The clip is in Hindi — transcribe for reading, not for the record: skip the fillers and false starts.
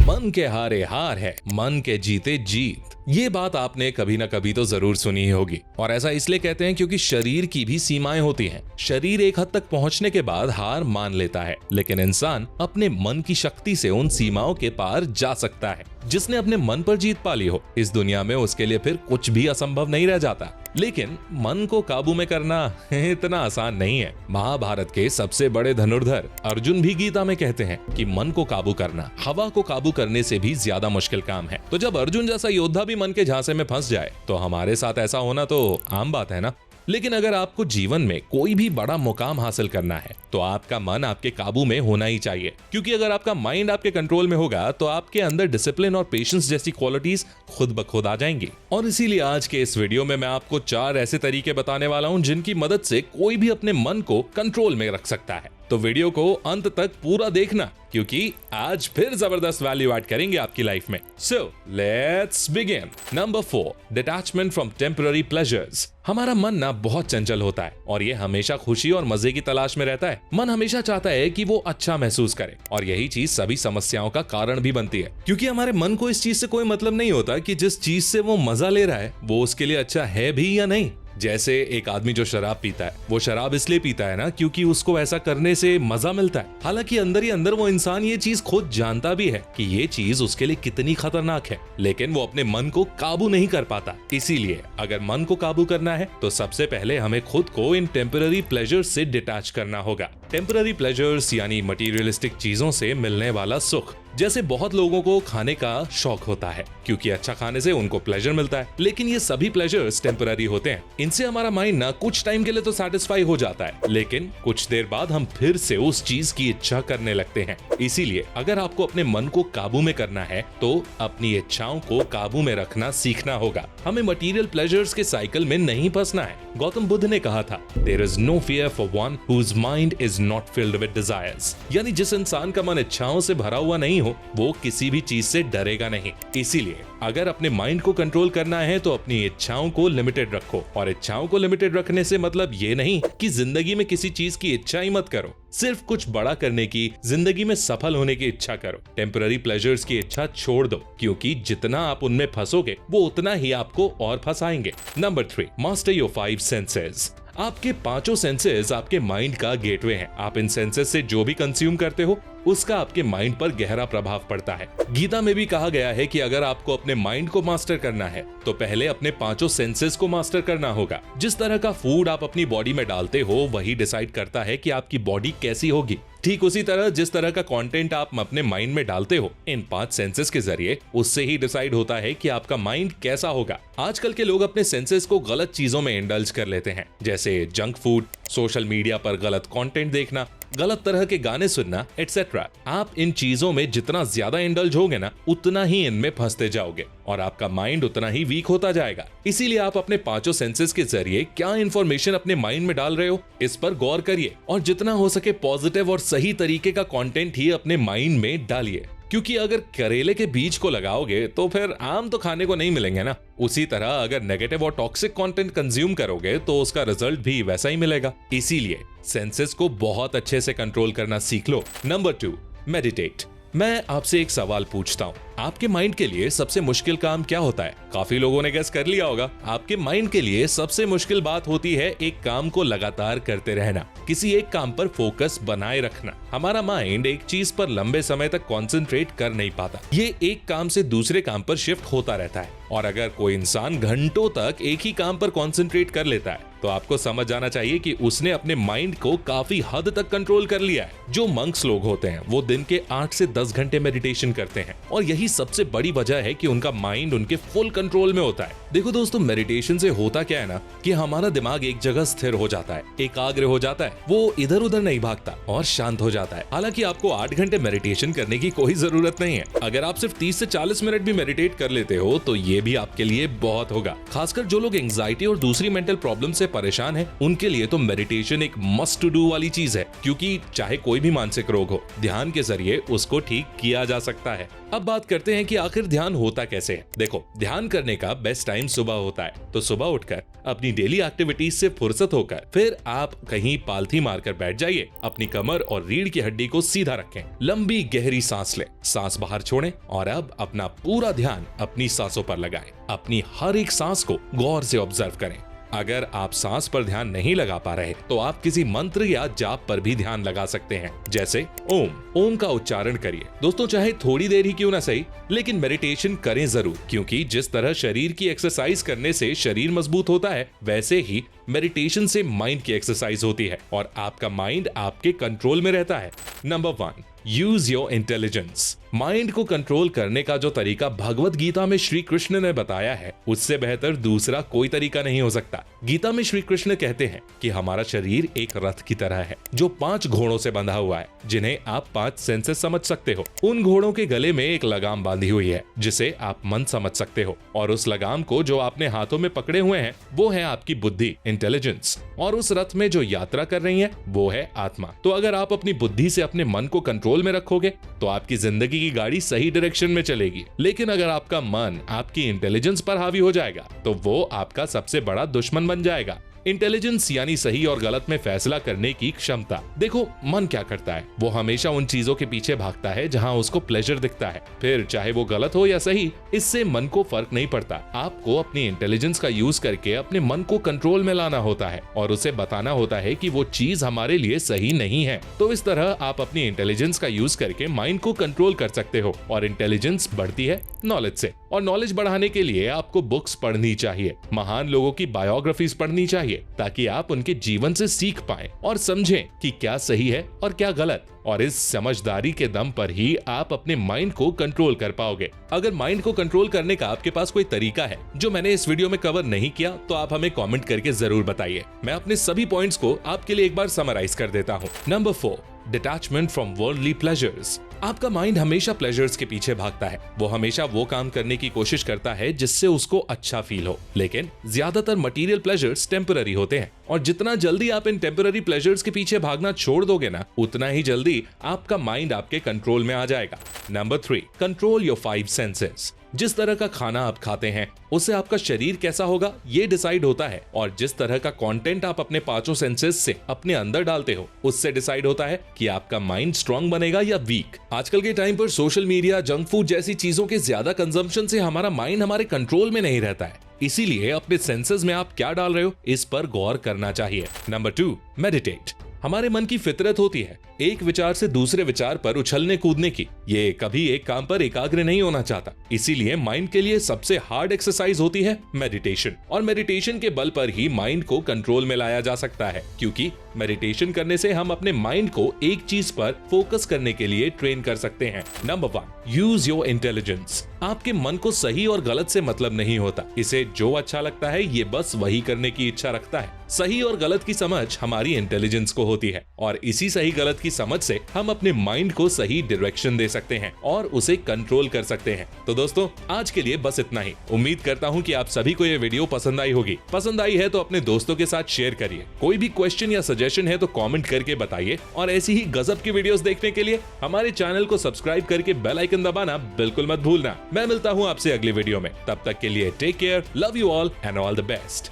मन के हारे हार है, मन के जीते जीत। ये बात आपने कभी ना कभी तो जरूर सुनी ही होगी, और ऐसा इसलिए कहते हैं क्योंकि शरीर की भी सीमाएं होती हैं। शरीर एक हद तक पहुंचने के बाद हार मान लेता है, लेकिन इंसान अपने मन की शक्ति से उन सीमाओं के पार जा सकता है। जिसने अपने मन पर जीत पा ली हो, इस दुनिया में उसके लिए फिर कुछ भी असंभव नहीं रह जाता। लेकिन मन को काबू में करना इतना आसान नहीं है। महाभारत के सबसे बड़े धनुर्धर अर्जुन भी गीता में कहते हैं कि मन को काबू करना हवा को काबू करने से भी ज्यादा मुश्किल काम है। तो जब अर्जुन जैसा योद्धा भी मन के झांसे में फंस जाए तो हमारे साथ ऐसा होना तो आम बात है ना। लेकिन अगर आपको जीवन में कोई भी बड़ा मुकाम हासिल करना है तो आपका मन आपके काबू में होना ही चाहिए, क्योंकि अगर आपका माइंड आपके कंट्रोल में होगा तो आपके अंदर डिसिप्लिन और पेशेंस जैसी क्वालिटीज खुद ब खुद आ जाएंगी। और इसीलिए आज के इस वीडियो में मैं आपको 4 ऐसे तरीके बताने वाला हूं जिनकी मदद से कोई भी अपने मन को कंट्रोल में रख सकता है। तो वीडियो को अंत तक पूरा देखना, क्योंकि आज फिर जबरदस्त वैल्यू ऐड करेंगे आपकी लाइफ में। So let's begin. Number 4, detachment from temporary pleasures. हमारा मन ना बहुत चंचल होता है और ये हमेशा खुशी और मजे की तलाश में रहता है। मन हमेशा चाहता है कि वो अच्छा महसूस करे, और यही चीज सभी समस्याओं का कारण भी बनती है, क्योंकि हमारे मन को इस चीज से कोई मतलब नहीं होता कि जिस चीज से वो मजा ले रहा है वो उसके लिए अच्छा है भी या नहीं। जैसे एक आदमी जो शराब पीता है, वो शराब इसलिए पीता है ना क्योंकि उसको ऐसा करने से मजा मिलता है। हालांकि अंदर ही अंदर वो इंसान ये चीज खुद जानता भी है कि ये चीज उसके लिए कितनी खतरनाक है, लेकिन वो अपने मन को काबू नहीं कर पाता। इसीलिए अगर मन को काबू करना है तो सबसे पहले हमें खुद को इन टेम्पररी प्लेजर्स से डिटैच करना होगा। टेम्पररी प्लेजर्स यानी मटीरियलिस्टिक चीजों से मिलने वाला सुख। जैसे बहुत लोगों को खाने का शौक होता है क्योंकि अच्छा खाने से उनको प्लेजर मिलता है, लेकिन ये सभी प्लेजर्स टेम्पररी होते हैं। इनसे हमारा माइंड ना कुछ टाइम के लिए तो सेटिस्फाई हो जाता है, लेकिन कुछ देर बाद हम फिर से उस चीज की इच्छा करने लगते हैं। इसीलिए अगर आपको अपने मन को काबू में करना है तो अपनी इच्छाओं को काबू में रखना सीखना होगा। हमें मटीरियल प्लेजर्स के साइकिल में नहीं फंसना है। गौतम बुद्ध ने कहा था, there is no fear for one whose mind is not filled with desires. यानी जिस इंसान का मन इच्छाओं से भरा हुआ नहीं हो वो किसी भी चीज से डरेगा नहीं। इसीलिए अगर अपने माइंड को कंट्रोल करना है तो अपनी इच्छाओं को लिमिटेड रखो, और इच्छाओं को लिमिटेड रखने से मतलब ये नहीं कि जिंदगी में किसी चीज की इच्छा ही मत करो। सिर्फ कुछ बड़ा करने की, जिंदगी में सफल होने की इच्छा करो। टेम्पररी प्लेजर्स की इच्छा छोड़ दो, क्योंकि जितना आप उनमें फंसोगे वो उतना ही आपको और फंसाएंगे। Number 3, master your 5 senses. आपके 5 सेंसेस आपके माइंड का गेटवे हैं। आप इन सेंसेस से जो भी कंज्यूम करते हो उसका आपके माइंड पर गहरा प्रभाव पड़ता है। गीता में भी कहा गया है कि अगर आपको अपने माइंड को मास्टर करना है तो पहले अपने 5 सेंसेस को मास्टर करना होगा। जिस तरह का फूड आप अपनी बॉडी में डालते हो वही डिसाइड करता है कि आपकी बॉडी कैसी होगी। ठीक उसी तरह जिस तरह का कंटेंट आप अपने माइंड में डालते हो इन 5 सेंसेस के जरिए, उससे ही डिसाइड होता है कि आपका माइंड कैसा होगा। आजकल के लोग अपने सेंसेस को गलत चीजों में इंडल्ज कर लेते हैं, जैसे जंक फूड, सोशल मीडिया पर गलत कंटेंट देखना, गलत तरह के गाने सुनना एटसेट्रा। आप इन चीजों में जितना ज्यादा इंडल्ज होगे ना, उतना ही इनमें फंसते जाओगे और आपका माइंड उतना ही वीक होता जाएगा। इसीलिए आप अपने 5 सेंसेस के जरिए क्या इंफॉर्मेशन अपने माइंड में डाल रहे हो इस पर गौर करिए, और जितना हो सके पॉजिटिव और सही तरीके का कंटेंट ही अपने माइंड में डालिए। क्योंकि अगर करेले के बीज को लगाओगे तो फिर आम तो खाने को नहीं मिलेंगे ना। उसी तरह अगर नेगेटिव और टॉक्सिक कंटेंट कंज्यूम करोगे तो उसका रिजल्ट भी वैसा ही मिलेगा। इसीलिए सेंसेस को बहुत अच्छे से कंट्रोल करना सीख लो। Number 2, meditate. मैं आपसे एक सवाल पूछता हूँ, आपके माइंड के लिए सबसे मुश्किल काम क्या होता है? काफी लोगों ने गेस कर लिया होगा। आपके माइंड के लिए सबसे मुश्किल बात होती है एक काम को लगातार करते रहना, किसी एक काम पर फोकस बनाए रखना। हमारा माइंड एक चीज पर लंबे समय तक कंसंट्रेट कर नहीं पाता। ये एक काम से दूसरे काम पर शिफ्ट होता रहता है, और अगर कोई इंसान घंटों तक एक ही काम पर कंसंट्रेट कर लेता है तो आपको समझ जाना चाहिए कि उसने अपने माइंड को काफी हद तक कंट्रोल कर लिया है। जो मंक्स लोग होते हैं वो दिन के 8 से 10 घंटे मेडिटेशन करते हैं, और यही सबसे बड़ी वजह है कि उनका माइंड उनके फुल कंट्रोल में होता है। देखो दोस्तों, मेडिटेशन से होता क्या है ना कि हमारा दिमाग एक जगह स्थिर हो जाता है, एकाग्र हो जाता है, वो इधर उधर नहीं भागता और शांत हो जाता है। हालांकि आपको 8 घंटे मेडिटेशन करने की कोई जरूरत नहीं है। अगर आप सिर्फ 30 से 40 मिनट भी मेडिटेट कर लेते हो तो ये भी आपके लिए बहुत होगा। खासकर जो लोग एंजाइटी और दूसरी मेंटल प्रॉब्लम से परेशान हैं, उनके लिए तो मेडिटेशन एक मस्ट टू डू वाली चीज है, क्योंकि चाहे कोई भी मानसिक रोग हो, ध्यान के जरिए उसको ठीक किया जा सकता है। अब बात करते हैं कि आखिर ध्यान होता कैसे है। देखो, ध्यान करने का बेस्ट टाइम सुबह होता है, तो सुबह उठकर अपनी डेली एक्टिविटीज से फुर्सत होकर फिर आप कहीं पालथी मारकर बैठ जाइए, अपनी कमर और रीढ़ की हड्डी को सीधा रखें, लंबी गहरी सांस लें, सांस बाहर छोड़ें और अब अपना पूरा ध्यान अपनी सांसों पर लगाएं। अपनी हर एक सांस को गौर से ऑब्जर्व करें। अगर आप सांस पर ध्यान नहीं लगा पा रहे तो आप किसी मंत्र या जाप पर भी ध्यान लगा सकते हैं, जैसे ओम का उच्चारण करिए। दोस्तों, चाहे थोड़ी देर ही क्यों ना सही, लेकिन मेडिटेशन करें जरूर, क्योंकि जिस तरह शरीर की एक्सरसाइज करने से शरीर मजबूत होता है, वैसे ही मेडिटेशन से माइंड की एक्सरसाइज होती है और आपका माइंड आपके कंट्रोल में रहता है। Number 1, use your intelligence. Mind को कंट्रोल करने का जो तरीका भगवत गीता में श्री कृष्ण ने बताया है, उससे बेहतर दूसरा कोई तरीका नहीं हो सकता। गीता में श्री कृष्ण कहते हैं कि हमारा शरीर एक रथ की तरह है जो 5 घोड़ों से बंधा हुआ है, जिन्हें आप 5 सेंसेस समझ सकते हो। उन घोड़ों के गले में एक लगाम बांधी हुई है जिसे आप मन समझ सकते हो, और उस लगाम को जो आपने हाथों में पकड़े हुए हैं वो है आपकी बुद्धि, इंटेलिजेंस, और उस रथ में जो यात्रा कर रही है वो है आत्मा। तो अगर आप अपनी बुद्धि से अपने मन को कंट्रोल में रखोगे तो आपकी जिंदगी की गाड़ी सही डायरेक्शन में चलेगी। लेकिन अगर आपका मन आपकी इंटेलिजेंस पर हावी हो जाएगा तो वो आपका सबसे बड़ा दुश्मन बन जाएगा। इंटेलिजेंस यानी सही और गलत में फैसला करने की क्षमता। देखो, मन क्या करता है, वो हमेशा उन चीजों के पीछे भागता है जहां उसको प्लेजर दिखता है, फिर चाहे वो गलत हो या सही, इससे मन को फर्क नहीं पड़ता। आपको अपनी इंटेलिजेंस का यूज करके अपने मन को कंट्रोल में लाना होता है और उसे बताना होता है कि वो चीज हमारे लिए सही नहीं है। तो इस तरह आप अपनी इंटेलिजेंस का यूज करके माइंड को कंट्रोल कर सकते हो, और इंटेलिजेंस बढ़ती है नॉलेज से, और नॉलेज बढ़ाने के लिए आपको बुक्स पढ़नी चाहिए, महान लोगों की बायोग्राफीज पढ़नी चाहिए, ताकि आप उनके जीवन से सीख पाएं और समझें कि क्या सही है और क्या गलत। और इस समझदारी के दम पर ही आप अपने माइंड को कंट्रोल कर पाओगे। अगर माइंड को कंट्रोल करने का आपके पास कोई तरीका है जो मैंने इस वीडियो में कवर नहीं किया, तो आप हमें कमेंट करके जरूर बताइए। मैं अपने सभी पॉइंट्स को आपके लिए एक बार समराइज कर देता हूँ। Number 4, detachment from worldly pleasures. आपका माइंड हमेशा प्लेजर्स के पीछे भागता है। वो हमेशा वो काम करने की कोशिश करता है जिससे उसको अच्छा फील हो, लेकिन ज्यादातर मटेरियल प्लेजर्स टेम्पररी होते हैं, और जितना जल्दी आप इन टेम्पररी प्लेजर्स के पीछे भागना छोड़ दोगे ना, उतना ही जल्दी आपका माइंड आपके कंट्रोल में आ जाएगा। Number 3, control your 5 senses. जिस तरह का खाना आप खाते हैं उससे आपका शरीर कैसा होगा ये डिसाइड होता है, और जिस तरह का कंटेंट आप अपने 5 सेंसेस से अपने अंदर डालते हो उससे डिसाइड होता है कि आपका माइंड स्ट्रांग बनेगा या वीक। आजकल के टाइम पर सोशल मीडिया, जंक फूड जैसी चीजों के ज्यादा कंजम्पशन से हमारा माइंड हमारे कंट्रोल में नहीं रहता है, इसीलिए अपने सेंसेस में आप क्या डाल रहे हो इस पर गौर करना चाहिए। Number 2, meditate. हमारे मन की फितरत होती है एक विचार से दूसरे विचार पर उछलने कूदने की। ये कभी एक काम पर एकाग्र नहीं होना चाहता, इसीलिए माइंड के लिए सबसे हार्ड एक्सरसाइज होती है मेडिटेशन, और मेडिटेशन के बल पर ही माइंड को कंट्रोल में लाया जा सकता है, क्योंकि मेडिटेशन करने से हम अपने माइंड को एक चीज पर फोकस करने के लिए ट्रेन कर सकते हैं। Number 1, use your intelligence. आपके मन को सही और गलत से मतलब नहीं होता, इसे जो अच्छा लगता है ये बस वही करने की इच्छा रखता है। सही और गलत की समझ हमारी इंटेलिजेंस को होती है, और इसी सही गलत की समझ से हम अपने माइंड को सही डायरेक्शन दे सकते हैं और उसे कंट्रोल कर सकते हैं। तो दोस्तों, आज के लिए बस इतना ही। उम्मीद करता हूँ कि आप सभी को ये वीडियो पसंद आई होगी। पसंद आई है तो अपने दोस्तों के साथ शेयर करिए। कोई भी क्वेश्चन या सजेशन है तो कमेंट करके बताइए, और ऐसी ही गजब की वीडियोस देखने के लिए हमारे चैनल को सब्सक्राइब करके बेल आइकन दबाना बिल्कुल मत भूलना। मैं मिलता हूँ आपसे अगली वीडियो में, तब तक के लिए take care, love you all and all the best.